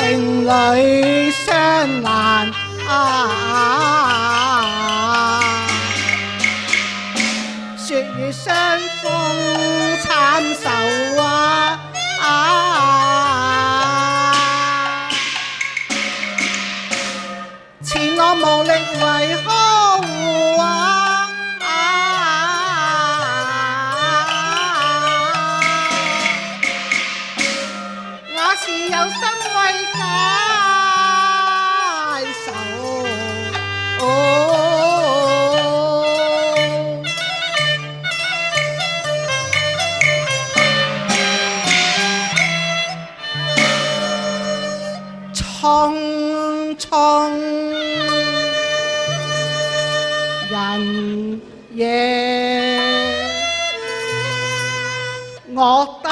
情侶相難雪雨相逢慘愁前路無力為呵護我是有心為解愁匆匆人夜，我等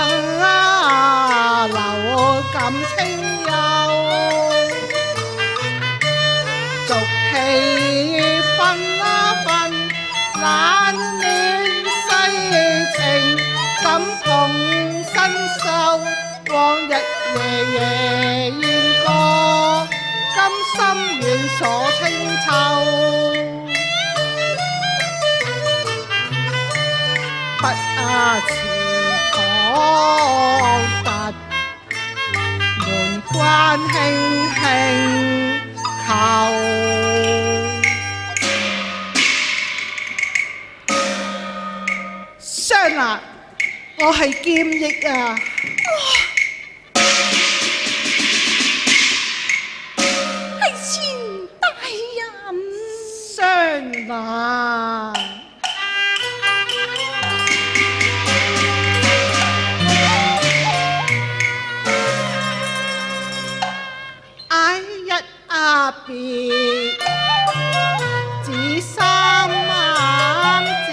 留感清幽，俗氣分冷暖世情，感同身受，往日夜夜燕歌，今心遠鎖清秋。不辭唐突，門關輕輕叩。雙蘭，我係劍翼啊！係錢大人。雙蘭。別只三晚照，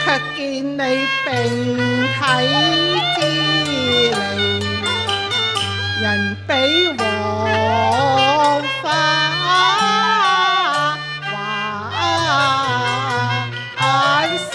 卻見你並體之離，人比黃花還瘦。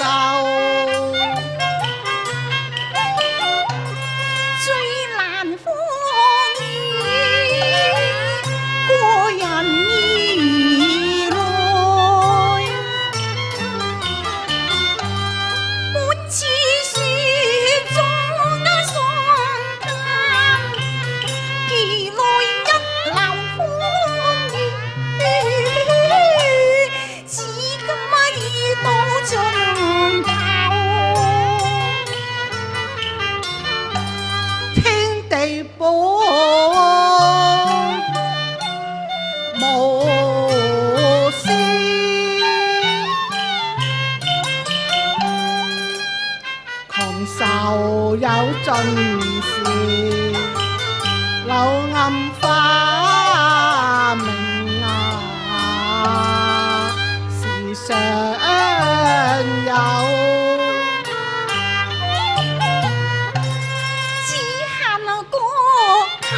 愁有盡時，柳暗花明時常有。只恨個口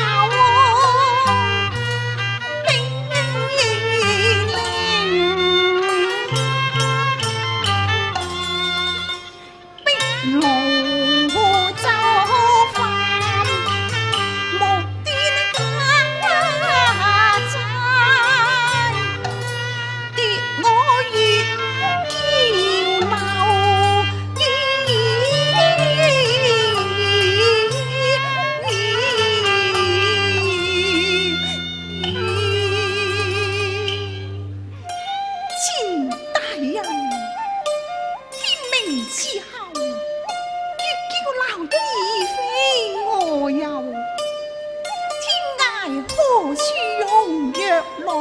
冰冷，逼我就範，無端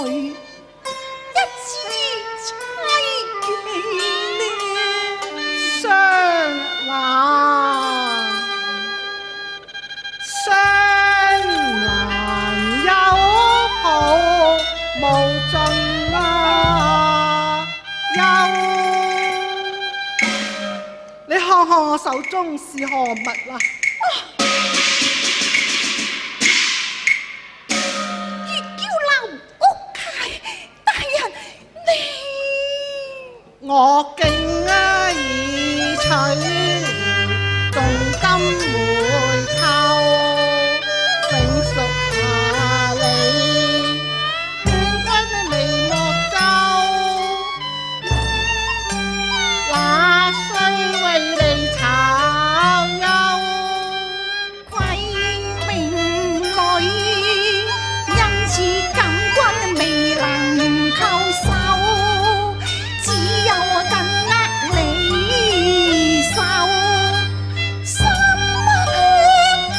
一次凄劇雙環有抱無盡你看看我手中是何物啊？月嬌樓屋契大人，你我敬已取，重金回扣，永屬你，半分未莫奏。那須為你炒休，貴命女，因此感君未能叩首，只有緊握你手，心血花，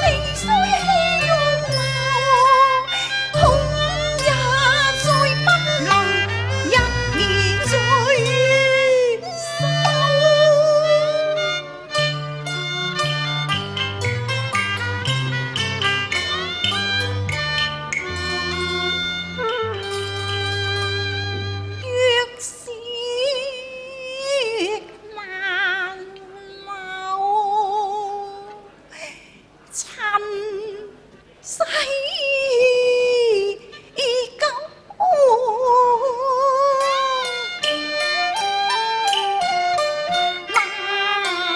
你雖氣欲流，恐也再不能一而再若是難留，塵世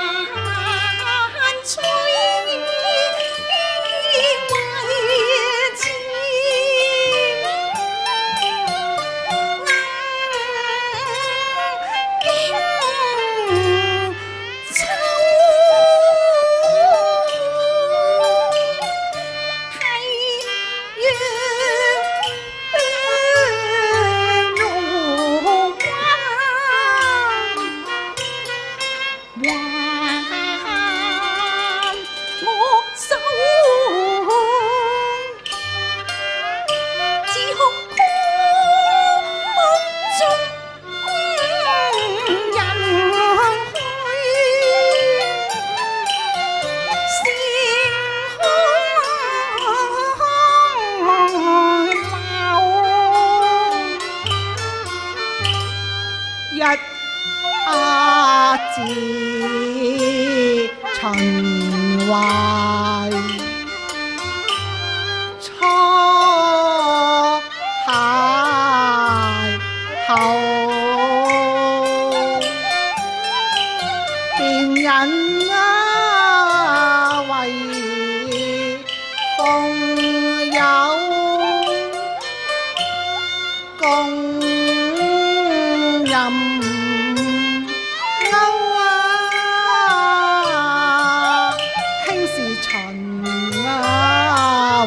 難摧一字秦淮，初邂逅，便引為風友，共吟勾輕是秦淮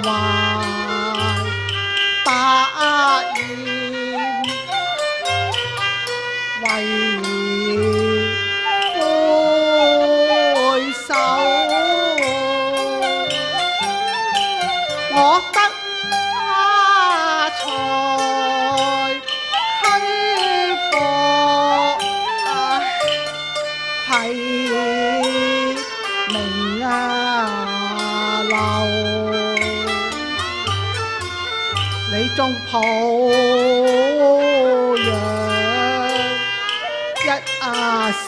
百厭，為回首，我得才虛薄，愧名流，你縱抱養一時，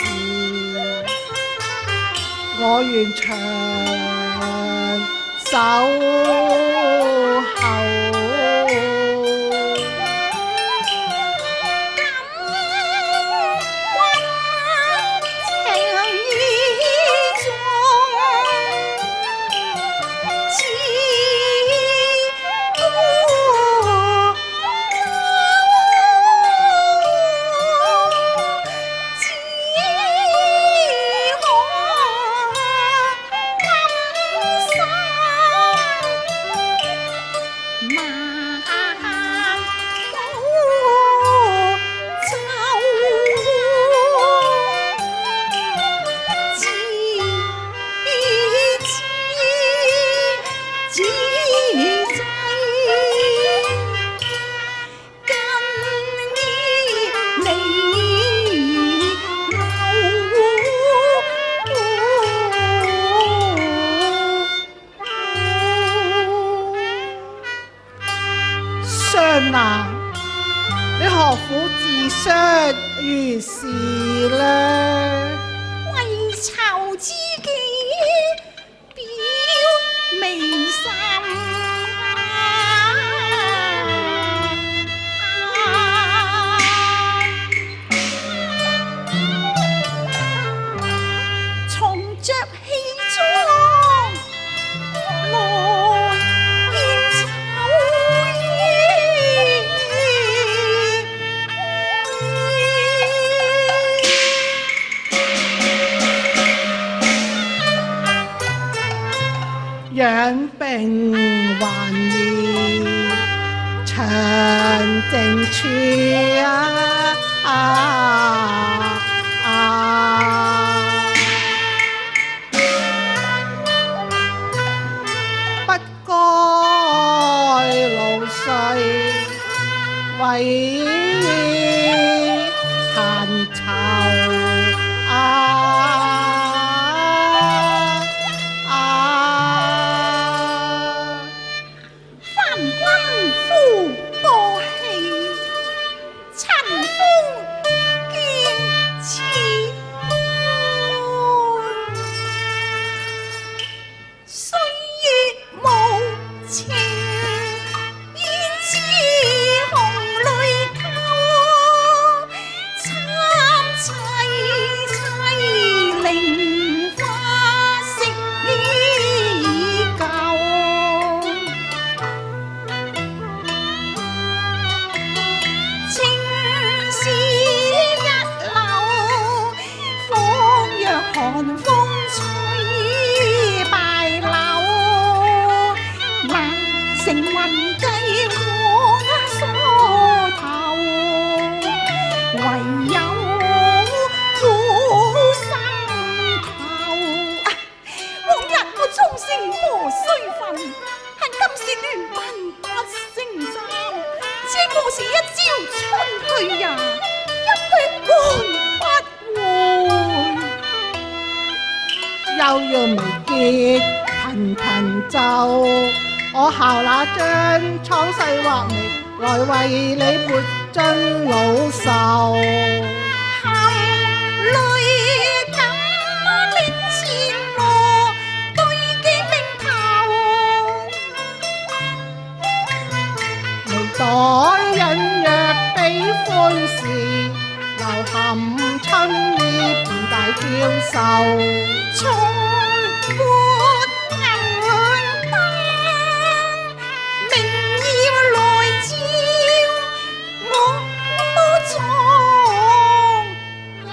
我願長守候。相難，你何苦自相如是呢？為求知己表微心。養病還宜長靜處不該勞歲為閒愁寒風吹敗柳，難成雲計我梳頭，唯有苦心頭。往日我忠誠何須分，恨今時亂鬢不勝簪。這我是一朝春去也，一去乾不回。悠悠眉結頻頻皺，我效那張蒼世畫眉，來為你撥盡老愁。含淚感戀前羅，對鏡並頭。眉黛隱約比歡時，又含春意便大嬌羞。重撥銀燈，明耀來照我妝樓。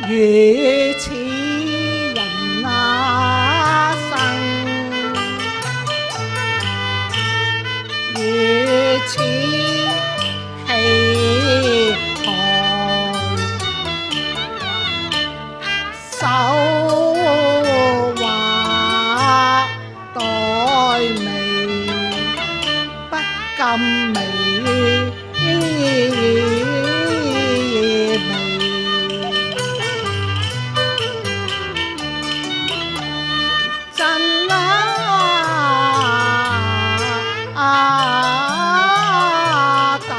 如此人那生，如此氣寒，手畫待眉，不禁眉真啊豆，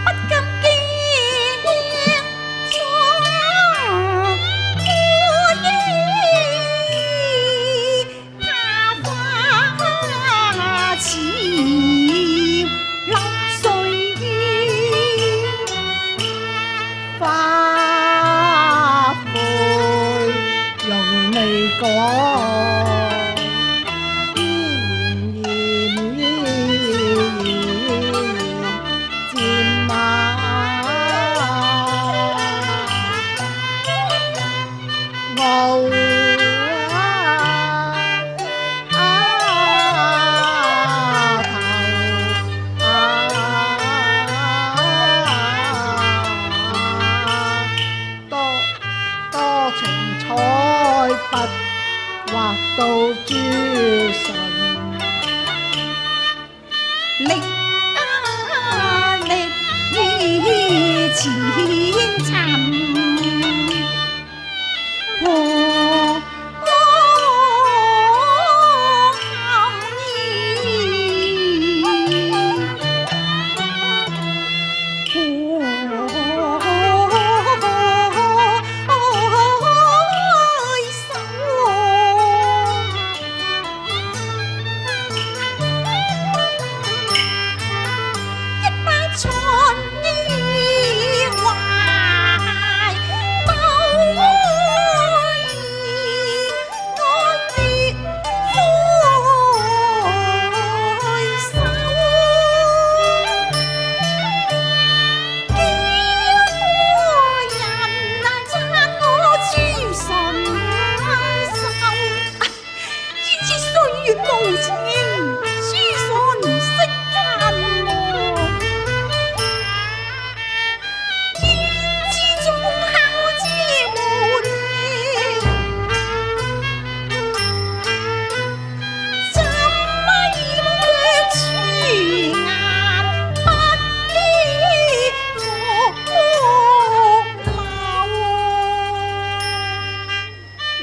不禁見窗孤衣，怕花似流水煙。花悔容未改，依然漸晚。傲頭多情彩筆畫到朱唇，力力前塵，和春意懷抱意，愛別回首，幾多人讚我珠唇秀，焉知歲月無情，珠唇識淡忘。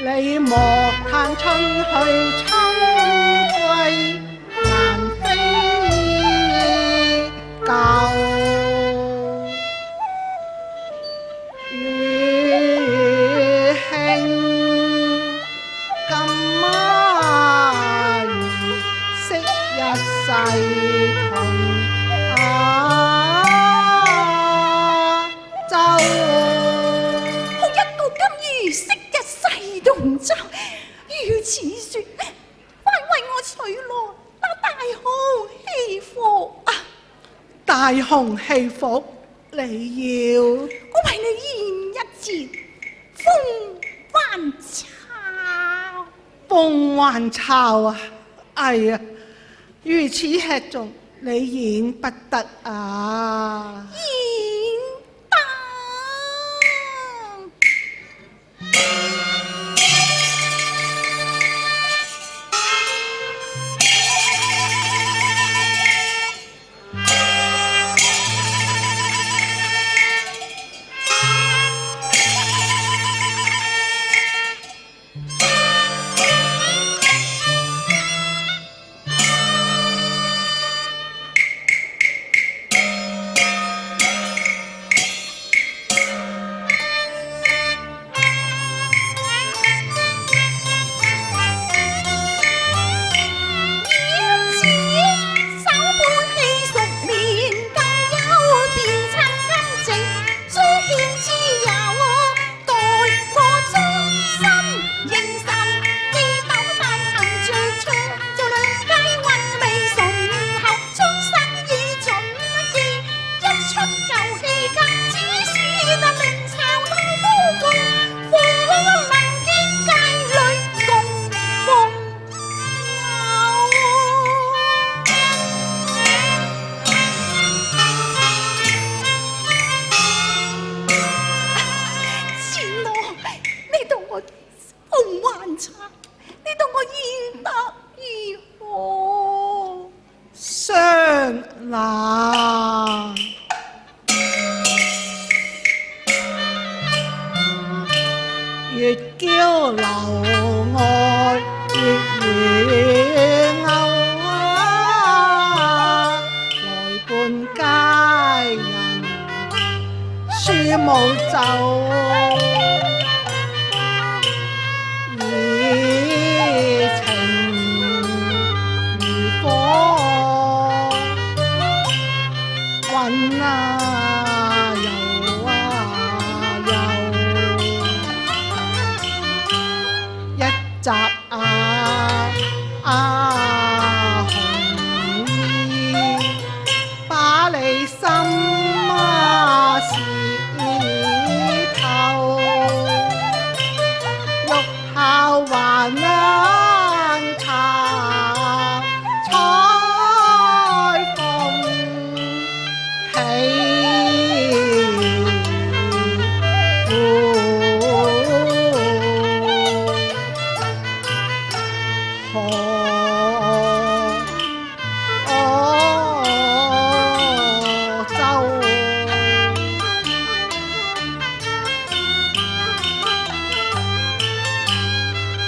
你莫嘆春去秋歸難飛舊，餘慶今晚惜一世同亞洲。好一個金魚昔日世同舟，如此說，快為我取來那大紅戲服啊！大紅戲服你要？我為你演一節風帆抄。風還巢啊！哎呀，如此吃重，你演不得啊！演得。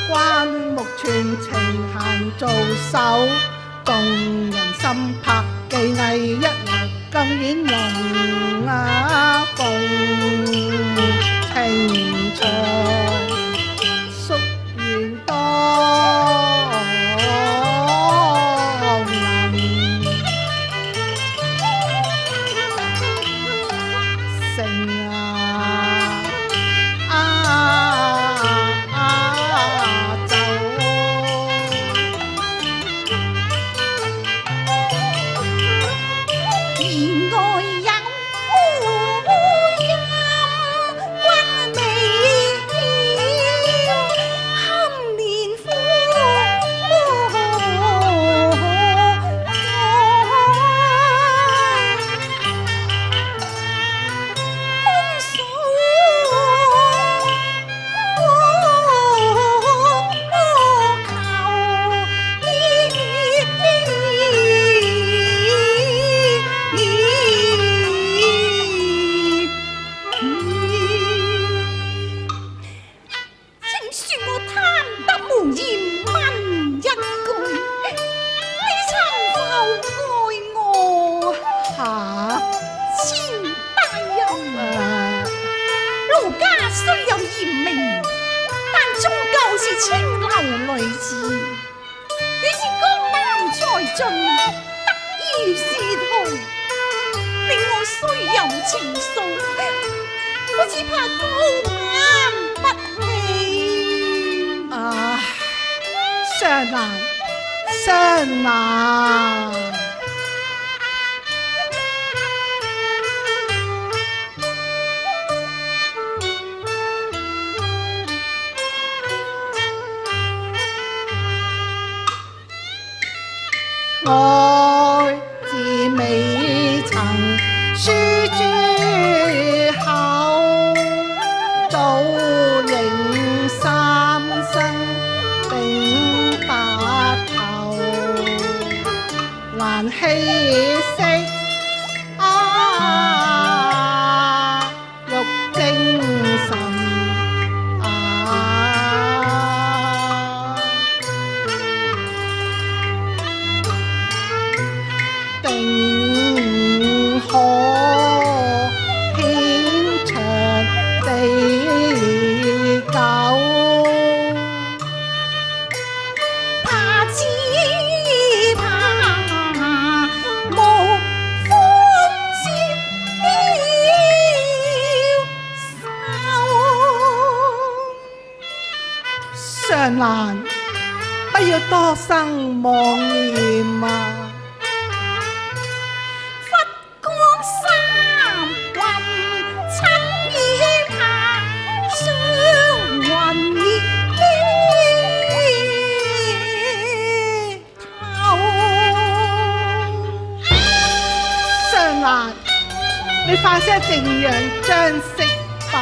關目全情閒做手，動人心魄技藝一流，更演龍鳳情長，宿緣多能成清流女子，你是江南才俊，得意仕途，令我雖有情愫，我只怕高攀不起。啊，相難，相難。愛自未曾書諸口，早迎三生並白頭，還稀惜玉精神。常難，不要多生妄念啊！佛光三魂七意魄，雙魂頭。常難，你快些靜養將息吧。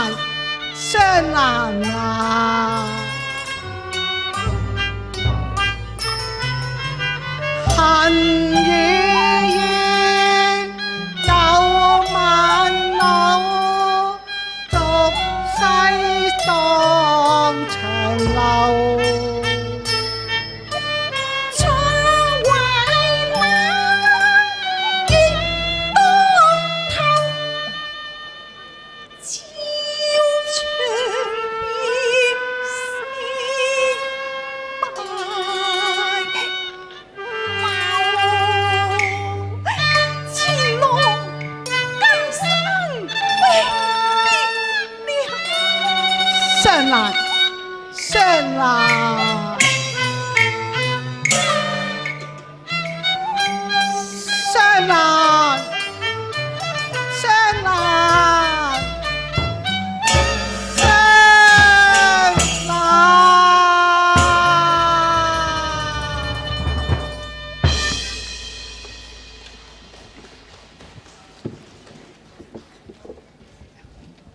蘭，雙蘭啊！恨與怨有萬縷，俗世當長流。雙蘭，雙蘭。